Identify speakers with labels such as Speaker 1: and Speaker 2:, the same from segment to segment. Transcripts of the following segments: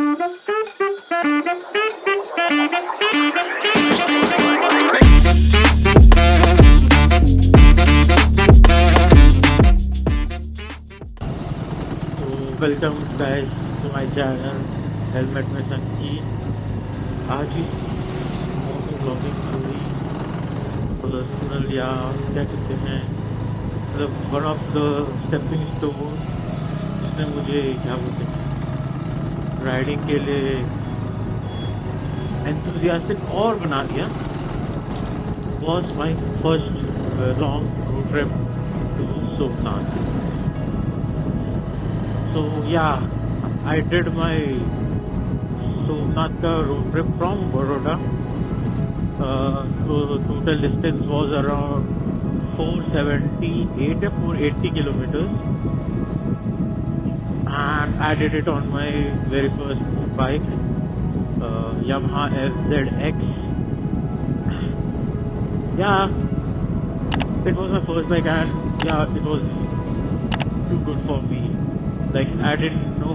Speaker 1: Welcome guys to my channel helmet में संकी। आज ही मोटो blogging हुई पर्सनल या क्या कहते हैं, मतलब one of the stepping stone जिसने मुझे क्या बोलते हैं राइडिंग के लिए एंथुसियास्टिक और बना दिया was my first long road trip to Somnath. So yeah, I did my Somnath road trip from Baroda. So the total distance was around 478 or 480 kilometers, and I did it on my very first bike, Yamaha FZX. Yeah, it was my first bike, and yeah, it was too good for me. Like I didn't know,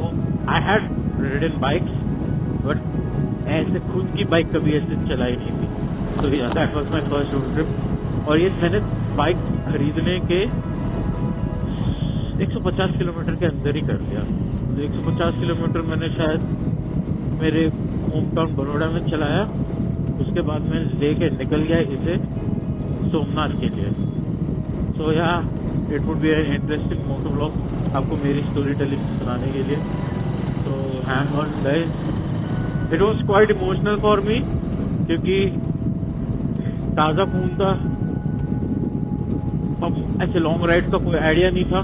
Speaker 1: I had ridden bikes, but ऐसे खुद की bike कभी ऐसे चलाई नहीं थी। तो yeah, that was my first road trip। और ये मैंने बाइक खरीदने के 150 किलोमीटर के अंदर ही कर लिया। तो 150 किलोमीटर मैंने शायद मेरे होम टाउन बड़ौदा में चलाया, उसके बाद मैं लेके निकल गया इसे सोमनाथ के लिए। So yeah it would be an interesting moto blog आपको मेरी स्टोरी टेलिंग सुनाने के लिए। तो hang on guys, it was quite emotional for me क्योंकि ताज़ा खून था। अब ऐसे लॉन्ग राइड का कोई आइडिया नहीं था,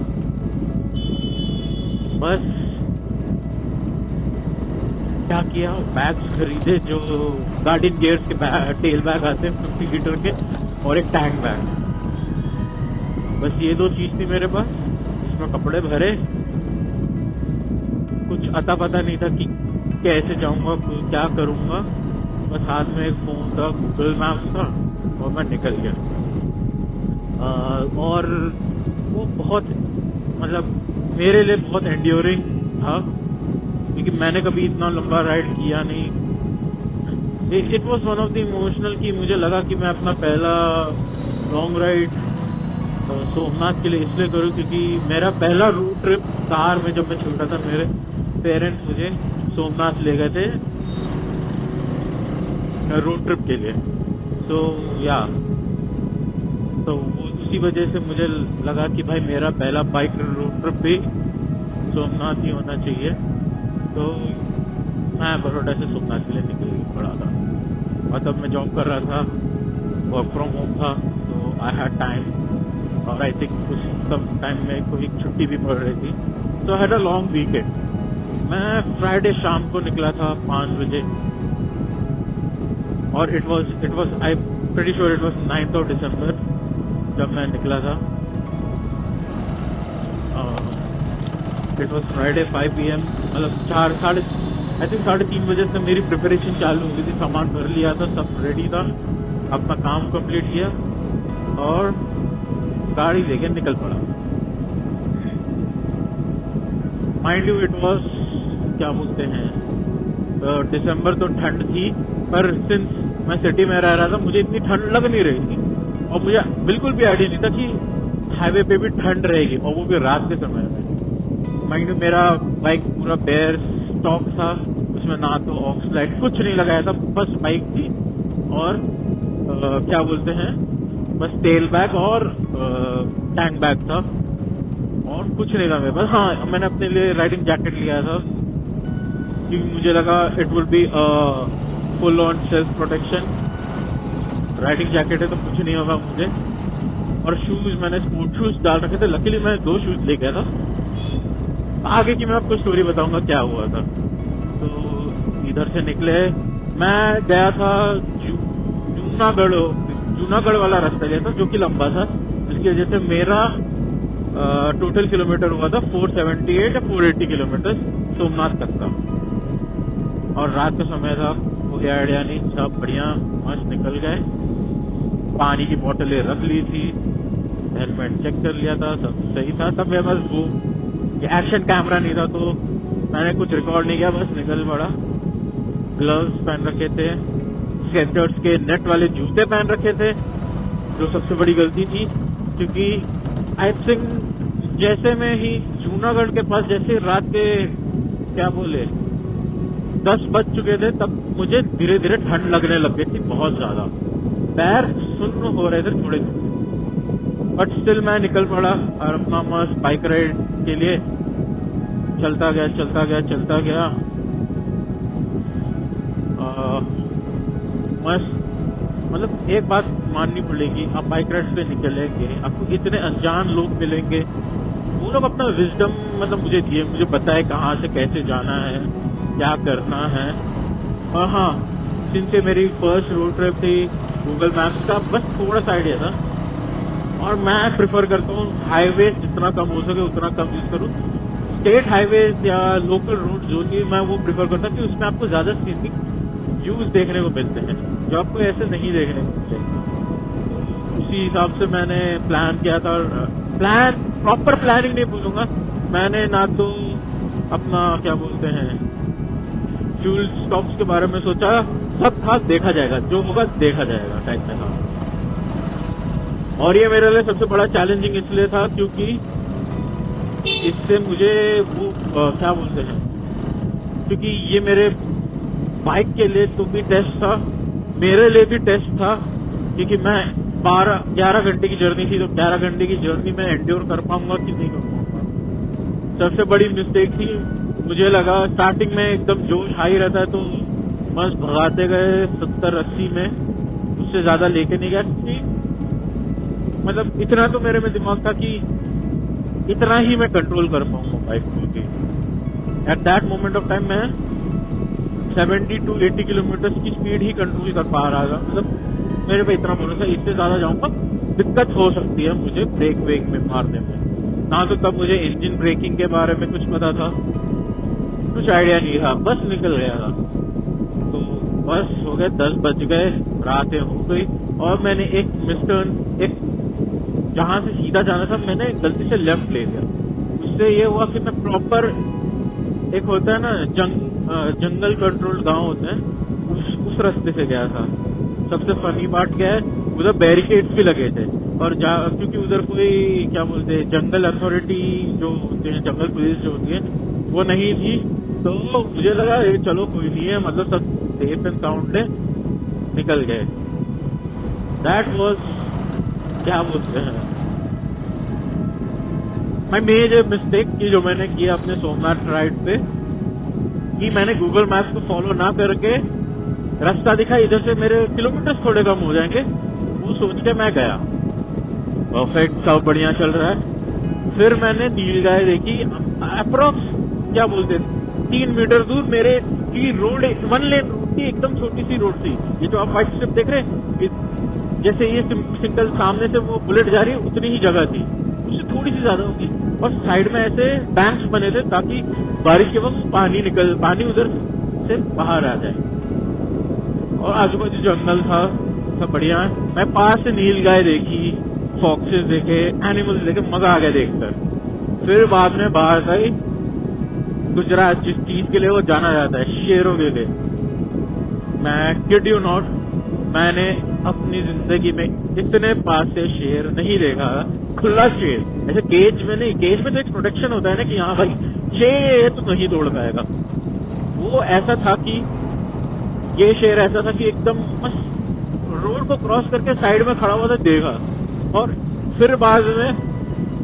Speaker 1: बस क्या किया, बैग्स खरीदे जो गार्डन गियर्स के टेल बैग आते हैं 50 लीटर के, और एक टैंक बैग। बस ये दो चीज थी मेरे पास। इसमें कपड़े भरे, कुछ अता पता नहीं था कि कैसे जाऊंगा, क्या करूंगा। बस हाथ में एक फोन था, गूगल मैप्स था, और मैं निकल गया। और वो बहुत मतलब मेरे लिए बहुत एंड्योरिंग था क्योंकि मैंने कभी इतना लंबा राइड किया नहीं। It was one of the emotional कि मुझे लगा कि मैं अपना पहला लॉन्ग राइड सोमनाथ के लिए इसलिए करूँ क्योंकि मेरा पहला रोड ट्रिप कार में, जब मैं छोटा था मेरे पेरेंट्स मुझे सोमनाथ ले गए थे रोड ट्रिप के लिए। तो या तो उसी वजह से मुझे लगा कि भाई मेरा पहला बाइक रोड ट्रिप भी सोमनाथ ही होना चाहिए। तो मैं बड़ौदा से सोमनाथ के लिए निकल पड़ा था, और तब मैं जॉब कर रहा था, वर्क फ्रॉम होम था, तो आई हैड टाइम। और आई थिंक कुछ तब टाइम में कोई छुट्टी भी पड़ रही थी, तो हैड अ लॉन्ग वीकेंड। मैं फ्राइडे शाम को निकला था 5 बजे, और it was I pretty sure it was 9th of December जब मैं निकला था। इट वाज फ्राइडे 5 PM, मतलब 3:30 बजे से मेरी प्रिपरेशन चालू हो गई थी। सामान भर लिया था, सब रेडी था, अपना काम कंप्लीट किया और गाड़ी लेके निकल पड़ा। माइंड यू इट वाज क्या बोलते हैं, दिसंबर, तो ठंड थी, पर सिंस मैं सिटी में रह रहा था मुझे इतनी ठंड लग नहीं रही थी, और मुझे बिल्कुल भी आइडिया नहीं था कि हाईवे पे भी ठंड रहेगी, और वो भी रात के समय में। माइंड यू मेरा बाइक पूरा बेयर स्टॉक था, उसमें ना तो ऑक्स लाइट कुछ नहीं लगाया था, बस बाइक थी और क्या बोलते हैं, बस टेल बैग और टैंक बैग था, और कुछ नहीं था मेरे पास। हाँ, मैंने अपने लिए राइडिंग जैकेट लिया था क्योंकि मुझे लगा it will be full on self protection. Riding jacket है तो कुछ नहीं होगा मुझे। और शूज मैंने स्पोर्ट शूज डाल रखे थे, लकीली मैं 2 शूज ले गया था। आगे की मैं आपको स्टोरी बताऊंगा क्या हुआ था। तो इधर से निकले, मैं गया था जूनागढ़ वाला रास्ता गया था जो कि लंबा था, जिसकी वजह से मेरा टोटल किलोमीटर हुआ था 478 या 480 किलोमीटर सोमनाथ तक का। और रात का समय था, कोई आइडिया नहीं, सब बढ़िया मस्त निकल गए। पानी की बोतलें रख ली थी, हेलमेट चेक कर लिया था, सब सही था। तब मेरे पास वो एक्शन कैमरा नहीं था, तो मैंने कुछ रिकॉर्ड नहीं किया, बस निकल पड़ा। ग्लव्स पहन रखे थे, स्केटर्स के नेट वाले जूते पहन रखे थे, जो सबसे बड़ी गलती थी, क्योंकि आई थिंक जैसे मैं ही जूनागढ़ के पास जैसे रात के क्या बोले 10 बज चुके थे, तब मुझे धीरे धीरे ठंड लगने लग गई थी बहुत ज्यादा। पैर सुन्न हो रहे थे थोड़े, बट स्टिल मैं निकल पड़ा और अपना मस्त बाइक राइड के लिए चलता गया। मस्त, मतलब एक बात माननी पड़ेगी, आप बाइक राइड पे निकलेंगे, आपको इतने अनजान लोग मिलेंगे, वो लोग अपना विजडम मतलब मुझे दिए, मुझे बताए कहाँ से कैसे जाना है, क्या करना है। और हाँ, जिनसे मेरी फर्स्ट रोड ट्रिप थी, गूगल मैप्स का बस थोड़ा सा आइडिया था, और मैं प्रिफर करता हूँ हाईवे जितना कम हो सके उतना कम यूज करूँ। स्टेट हाईवेज या लोकल रोड जो थी मैं वो प्रिफर करता कि उसमें आपको ज्यादा सीनिक व्यूज देखने को मिलते हैं, जो आपको ऐसे नहीं देखने को मिलते। उसी हिसाब से मैंने प्लान किया था। प्रॉपर प्लानिंग नहीं बोलूंगा, मैंने ना तो अपना क्या बोलते हैं फ्यूल स्टॉप्स के बारे में सोचा, सब था देखा जाएगा, जो होगा देखा जाएगा टाइप में था। और ये मेरे लिए सबसे बड़ा चैलेंजिंग इसलिए था क्योंकि इससे मुझे वो क्या बोलते हैं, क्योंकि ये मेरे बाइक के लिए तो भी टेस्ट था, मेरे लिए भी टेस्ट था, क्योंकि मैं 11 घंटे की जर्नी थी, तो 11 घंटे की जर्नी में एंड्योर कर पाऊंगा कि नहीं कर पाऊंगा। सबसे बड़ी मिस्टेक थी, मुझे लगा स्टार्टिंग में एकदम जोश हाई रहता है तो मस्त भगाते गए 70-80 में, उससे ज्यादा लेके नहीं गया। मतलब इतना तो मेरे में दिमाग था कि इतना ही मैं कंट्रोल कर पाऊंगा बाइक को। At that moment of time मैं 70 to 80 किलोमीटर की स्पीड ही कंट्रोल कर पा रहा था। मतलब मेरे पे इतना भरोसा, इससे ज्यादा जाऊंगा दिक्कत हो सकती है मुझे ब्रेक वेक में मारने में। ना तो तब मुझे इंजन ब्रेकिंग के बारे में कुछ पता था, कुछ आइडिया नहीं था, बस निकल गया था। तो बस हो गए 10 बज गए, रातें हो गई, और मैंने एक जहां से सीधा जाना था मैंने गलती से लेफ्ट ले लिया। उससे ये हुआ कि मैं प्रॉपर, एक होता है ना जंगल कंट्रोल गांव होते हैं, उस रास्ते से गया था। सबसे फनी पार्ट क्या है, उधर बैरिकेड्स भी लगे थे, और क्योंकि उधर कोई क्या बोलते हैं जंगल अथॉरिटी जो होते हैं, जंगल पुलिस जो होती है वो नहीं थी, तो मुझे लगा चलो कोई नहीं है, मतलब सब सेफ एंड साउंड है, निकल गए। दैट वाज क्या बोलते हैं माय मेजर मिस्टेक की जो मैंने किया अपने सोमनाथ राइड पे, कि मैंने गूगल मैप्स को फॉलो ना करके रास्ता दिखा इधर से मेरे किलोमीटर थोड़े कम हो जाएंगे, वो सोच के मैं गया। परफेक्ट, सब बढ़िया चल रहा है। फिर मैंने नीलगाय देखी, अप्रोक्स क्या बोलते 3 मीटर दूर मेरे की रोड 1 लेन रोड थी, एकदम छोटी सी रोड थी। ये जो आप व्हाइट स्ट्रिप देख रहे हैं, जैसे ये सिंगल सामने से वो बुलेट जा रही है उतनी ही जगह थी, उससे थोड़ी सी ज्यादा होगी, और साइड में ऐसे बैंक्स बने थे ताकि बारिश के वक्त पानी उधर से बाहर आ जाए, और आजू बाजू जंगल था, सब बढ़िया। मैं पास से नीलगाय देखी, फॉक्सेस देखे, एनिमल्स देखे, मजा आ गया देखकर। फिर बाद में बाहर आई गुजरात, जिस चीज के लिए वो जाना जाता है, शेरों के लिए। मैं किड यू नॉट, मैंने अपनी जिंदगी में इतने पास से शेर नहीं देखा, खुला शेर, ऐसे केज में नहीं। केज में तो एक प्रोटेक्शन होता है ना कि हाँ भाई शेर तो नहीं तोड़ पाएगा, वो ऐसा था कि ये शेर ऐसा था कि एकदम बस रोड को क्रॉस करके साइड में खड़ा हुआ था, देखा। और फिर बाद में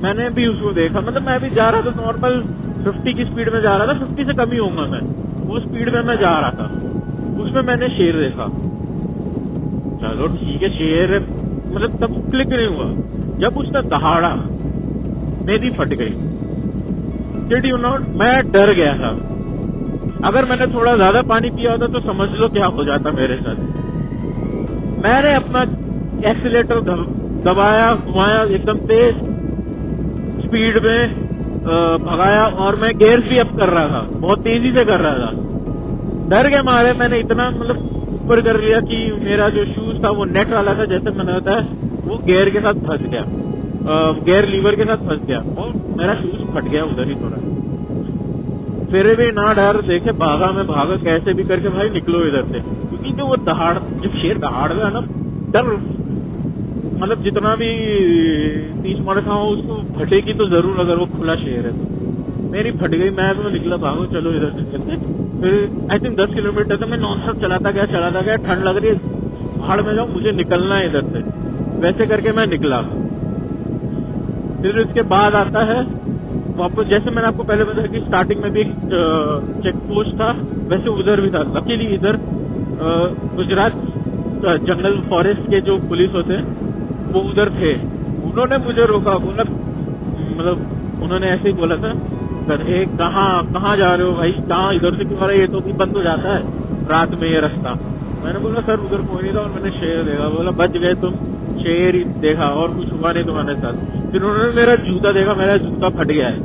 Speaker 1: मैंने भी उसको देखा, मतलब मैं भी जा रहा था नॉर्मल 50 की स्पीड में जा रहा था, 50 से कम ही होऊंगा मैं, वो स्पीड में मैं जा रहा था, उसमें मैंने शेर देखा। चलो ठीक है, शेर मतलब तब क्लिक नहीं हुआ, जब उसका दहाड़ा मेरी फट गई। डिड यू नॉट, मैं डर गया था। अगर मैंने थोड़ा ज्यादा पानी पिया होता तो समझ लो क्या हो जाता मेरे साथ। मैंने अपना एक्सीलेटर दबाया, घुमाया, एकदम तेज स्पीड में भगाया, और मैं गियर भी अप कर रहा था, बहुत तेजी से कर रहा था। डर के मारे मैंने इतना मतलब ऊपर कर लिया कि मेरा जो शूज था वो नेट वाला था, जैसे मैंने बताया, वो गियर के साथ फंस गया, गियर लीवर के साथ फंस गया, और मेरा शूज फट गया उधर ही थोड़ा। फिर भी ना डर देखे भागा, मैं भागा कैसे भी करके भाई निकलो इधर से, क्योंकि जो वो दहाड़, जब शेर दहाड़ गया ना, डर मतलब जितना भी तीस मार खाओ उसको फटेगी तो जरूर, अगर वो खुला शेर है तो। मेरी फट गई, मैं तो निकला भागो चलो इधर से चलते। फिर आई थिंक 10 किलोमीटर तो मैं नॉन स्टॉप चलाता गया, ठंड लग रही है, पहाड़ में जाऊं, मुझे निकलना है इधर से, वैसे करके मैं निकला। फिर इसके बाद आता है वापस, जैसे मैंने आपको पहले बताया कि स्टार्टिंग में भी एक चेक पोस्ट था, वैसे उधर भी था। लकीली इधर गुजरात जंगल फॉरेस्ट के जो पुलिस होते हैं वो उधर थे, उन्होंने मुझे रोका, बोला मतलब उन्होंने ऐसे ही बोला था, सर कहाँ जा रहे हो भाई, कहाँ इधर से क्यों आ रहा है, ये तो भी बंद हो जाता है रात में ये रास्ता। मैंने बोला सर उधर कोई नहीं था और मैंने शेर देखा। बोला बच गए तुम, शेर ही देखा और कुछ हुआ नहीं तुम्हारे साथ। फिर उन्होंने मेरा जूता देखा, मेरा जूता फट गया है।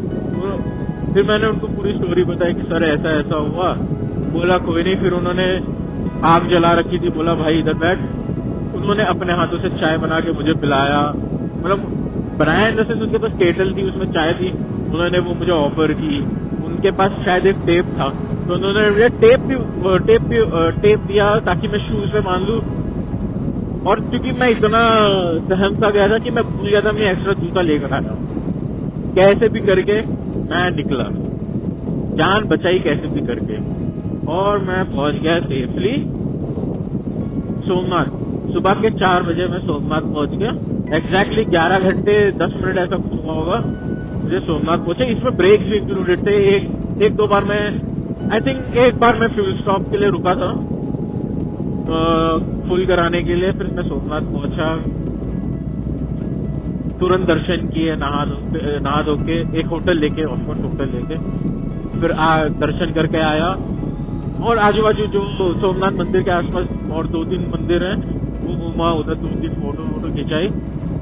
Speaker 1: फिर मैंने उनको पूरी स्टोरी बताई कि सर ऐसा ऐसा हुआ। बोला कोई नहीं। फिर उन्होंने आग जला रखी थी, बोला भाई इधर बैठ। उन्होंने अपने हाथों से चाय बना के मुझे पिलाया, मतलब बनाया जैसे उनके पास केटल थी उसमें चाय थी, उन्होंने वो मुझे ऑफर की। उनके पास शायद एक टेप था तो उन्होंने मुझे टेप दिया ताकि मैं शूज पे बांध लूं। और क्योंकि मैं इतना सहम सा गया था कि मैं भूल गया था मैं एक्स्ट्रा जूता लेकर आया। कैसे भी करके मैं निकला, जान बचाई कैसे भी करके, और मैं पहुंच गया सेफली सोमनाथ। सुबह के 4 बजे मैं सोमनाथ पहुंच गया। एग्जैक्टली 11 घंटे 10 मिनट ऐसा कुछ हुआ होगा मुझे सोमनाथ पहुंचे। इसमें ब्रेक्स भी इंक्लूडेड थे। एक दो बार मैं आई थिंक एक बार मैं फ्यूल स्टॉप के लिए रुका था फुल कराने के लिए। फिर मैं सोमनाथ पहुंचा, तुरंत दर्शन किए, नहा धो के एक होटल लेके, ऑफकोर्स होटल लेके फिर दर्शन करके आया। और आजू बाजू जो सोमनाथ मंदिर के आसपास और 2-3 मंदिर हैं वो घूमा, उधर 2-3 फोटो खिंचाई।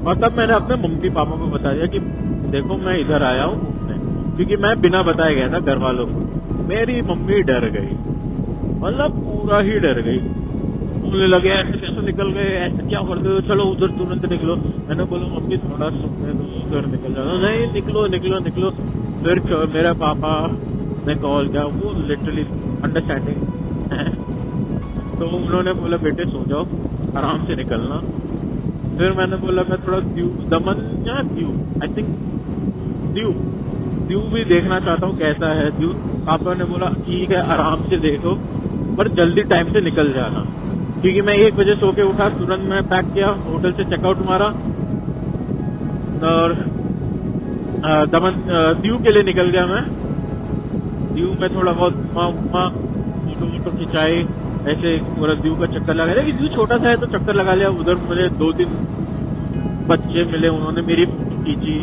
Speaker 1: और तब मैंने अपने मम्मी पापा को बता दिया कि देखो मैं इधर आया हूँ घूमने, क्योंकि मैं बिना बताए गया था घर वालों को। मेरी मम्मी डर गई, मतलब पूरा ही डर गई। बोलने लगे ऐसे कैसे निकल गए, ऐसे क्या करते हो, चलो उधर तुरंत निकलो। मैंने बोला मम्मी थोड़ा सुनने दो, उधर निकल जाओ। नहीं निकलो। फिर मेरा पापा ने कॉल किया, वो लिटरली अंडरस्टैंडिंग है, तो उन्होंने बोला बेटे सो जाओ, आराम से निकलना। फिर मैंने बोला मैं थोड़ा दमन या आई थिंक दीव भी देखना चाहता हूँ कैसा है दीव। पापा ने बोला ठीक है आराम से देखो, पर जल्दी टाइम से निकल जाना। क्योंकि मैं 1 बजे सो के उठा, तुरंत मैं पैक किया, होटल से चेकआउट मारा और दमन दीव के लिए निकल गया। मैं दीव में थोड़ा बहुत फोटो खिंचाई, ऐसे पूरा दीव का चक्कर लगा लिया। दीव छोटा सा है तो चक्कर लगा लिया। उधर मुझे 2-3 बच्चे मिले, उन्होंने मेरी फोटो खींची,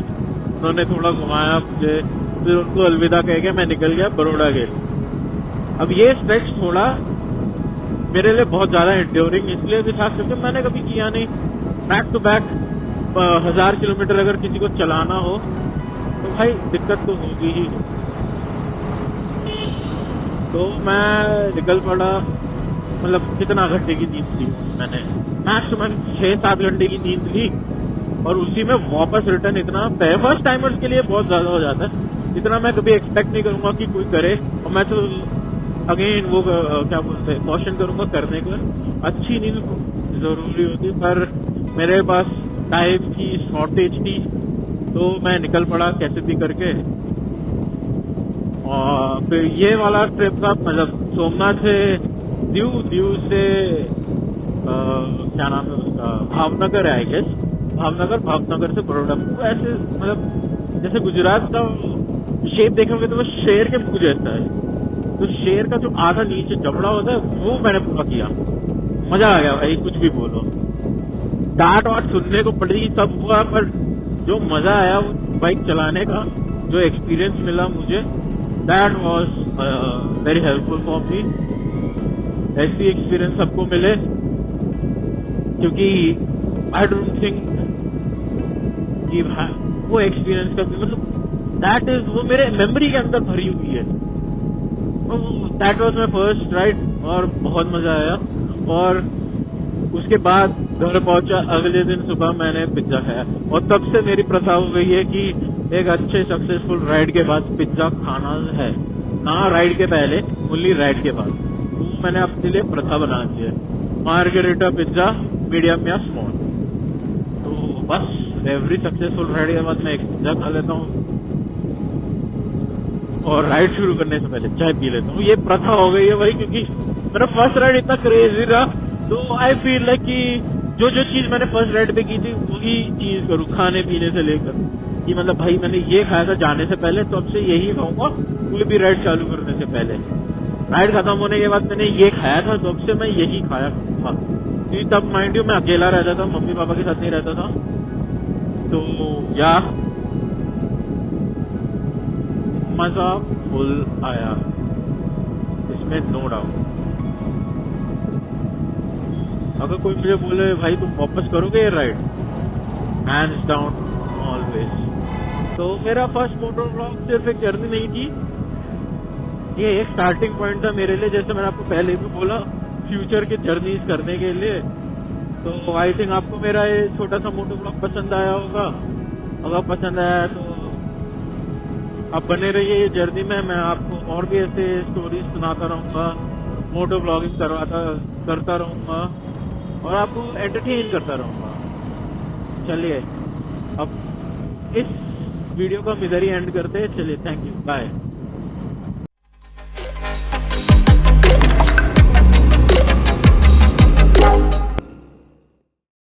Speaker 1: उन्होंने थोड़ा घुमाया मुझे। फिर उनको अलविदा कह के मैं निकल गया बड़ौदा गेट। अब ये स्ट्रेच थोड़ा मेरे लिए बहुत ज्यादा इंड्योरिंग इसलिए भी था क्योंकि मैंने कभी किया नहीं। बैक टू बैक 1000 किलोमीटर अगर किसी को चलाना हो तो भाई दिक्कत तो होगी ही। तो मैं निकल पड़ा, मतलब कितना घंटे की नींद ली मैंने, मैक्सिमम 6-7 घंटे की नींद ली। और उसी में वापस रिटर्न इतना फर्स्ट टाइमर्स के लिए बहुत ज्यादा हो जाता है। इतना मैं कभी एक्सपेक्ट नहीं करूंगा कि कोई करे, और मैं तो अगेन वो क्या बोलते हैं कॉशन करूंगा करने का। अच्छी नींद जरूरी होती, पर मेरे पास टाइम की शॉर्टेज थी तो मैं निकल पड़ा कैसे भी करके। और फिर ये वाला ट्रिप था, मतलब सोमनाथ से दीव से क्या नाम है उसका, भावनगर है आई गेस, भावनगर से बड़ौदा। ऐसे मतलब जैसे गुजरात का शेप देखोगे तो वो शेर के मुंह जैसा है, तो शेर का जो आधा नीचे जबड़ा होता है वो मैंने पूरा किया। मजा आ गया भाई, कुछ भी बोलो। डांट वाट सुनने को पड़ी सब हुआ, पर जो मजा आया वो बाइक चलाने का, जो एक्सपीरियंस मिला मुझे, that was very helpful for me. ऐसी एक्सपीरियंस सबको मिले, क्योंकि आई डोंट थिंक कि वो एक्सपीरियंस का मतलब दैट इज वो मेरे मेमोरी के अंदर भरी हुई है। That was my first ride और बहुत मजा आया। और उसके बाद घर पहुंचा, अगले दिन सुबह मैंने पिज्जा खाया, और तब से मेरी प्रथा हो गई है कि एक अच्छे सक्सेसफुल राइड के बाद पिज्जा खाना है। ना राइड के पहले, ओनली राइड के बाद। तो मैंने अपने लिए प्रथा बना दी है, मार्गरेटा पिज्जा मीडियम या स्मॉल। तो बस एवरी सक्सेसफुल राइड के बाद मैं एक पिज्जा खा लेता हूँ और राइड शुरू करने से पहले चाय पी लेता हूँ। ये प्रथा हो गई है भाई, क्योंकि मेरा फर्स्ट राइड इतना क्रेजी रहा, तो आई फील लाइक कि जो जो चीज मैंने फर्स्ट राइड पे की थी वही चीज करूँ, खाने पीने से लेकर कि मतलब भाई मैंने ये खाया था जाने से पहले, तो अब से यही खाऊंगा कोई भी राइड चालू करने से पहले। राइड खत्म होने के बाद मैंने ये खाया था, तो अब से मैं यही खाया था। क्योंकि तब माइंड यू मैं अकेला रहता था, मम्मी पापा के साथ नहीं रहता था। तो या मजा फुल आया, इसमें नो डाउट। अगर कोई मुझे बोले भाई तुम वापस करोगे ये राइड, हैंड्स डाउन ऑलवेज। तो मेरा फर्स्ट मोटर व्लॉग सिर्फ एक जर्नी नहीं थी, ये एक स्टार्टिंग पॉइंट था मेरे लिए। जैसे मैंने आपको पहले भी बोला, फ्यूचर के जर्नीज करने के लिए। तो आई थिंक आपको मेरा ये छोटा सा मोटर व्लॉग पसंद आया होगा। अगर पसंद आया तो आप बने रहिए ये जर्नी में, मैं आपको और भी ऐसे स्टोरीज सुनाता रहूंगा, मोटो ब्लॉगिंग करता रहूंगा और आपको एंटरटेन करता रहूंगा। चलिए अब इस वीडियो को हम इधर ही एंड करते हैं। चलिए, थैंक यू, बाय।